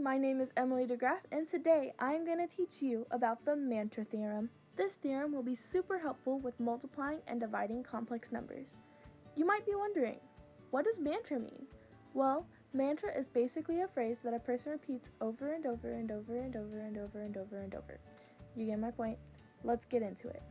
my name is Emily DeGraff, and today I'm going to teach you about the mantra theorem. This theorem will be super helpful with multiplying and dividing complex numbers. You might be wondering, what does mantra mean? Well, mantra is basically a phrase that a person repeats over and over and over and over and over and over and over. You get my point? Let's get into it.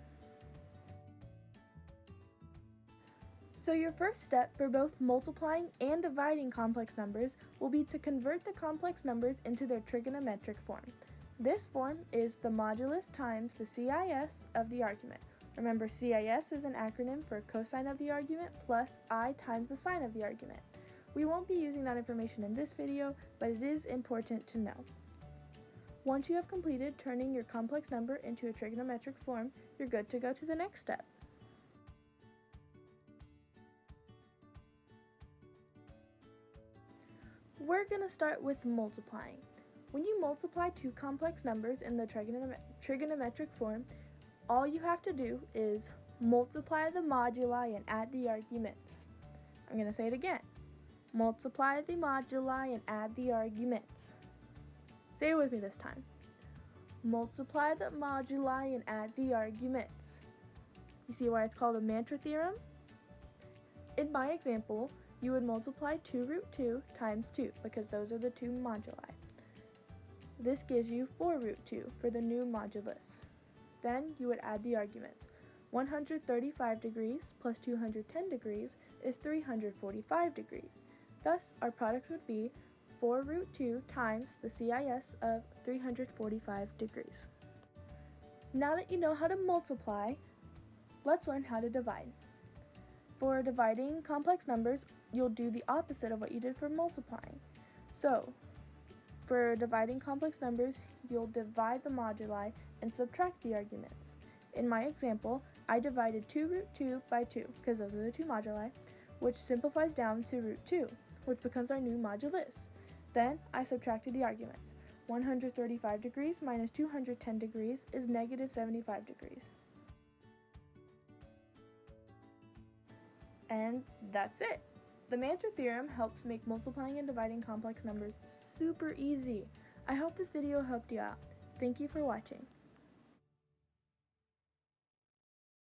So your first step for both multiplying and dividing complex numbers will be to convert the complex numbers into their trigonometric form. This form is the modulus times the CIS of the argument. Remember, CIS is an acronym for cosine of the argument plus I times the sine of the argument. We won't be using that information in this video, but it is important to know. Once you have completed turning your complex number into a trigonometric form, you're good to go to the next step. We're going to start with multiplying. When you multiply two complex numbers in the trigonometric form, all you have to do is multiply the moduli and add the arguments. I'm going to say it again. Multiply the moduli and add the arguments. Say it with me this time. Multiply the moduli and add the arguments. You see why it's called a mantra theorem? In my example, you would multiply 2 root 2 times 2 because those are the two moduli. This gives you 4 root 2 for the new modulus. Then you would add the arguments. 135 degrees plus 210 degrees is 345 degrees. Thus, our product would be 4 root 2 times the CIS of 345 degrees. Now that you know how to multiply, let's learn how to divide. For dividing complex numbers, you'll do the opposite of what you did for multiplying. So, for dividing complex numbers, you'll divide the moduli and subtract the arguments. In my example, I divided 2 root 2 by 2, because those are the two moduli, which simplifies down to root 2, which becomes our new modulus. Then, I subtracted the arguments. 135 degrees minus 210 degrees is negative 75 degrees. And that's it. The mantra theorem helps make multiplying and dividing complex numbers super easy. I hope this video helped you out. Thank you for watching.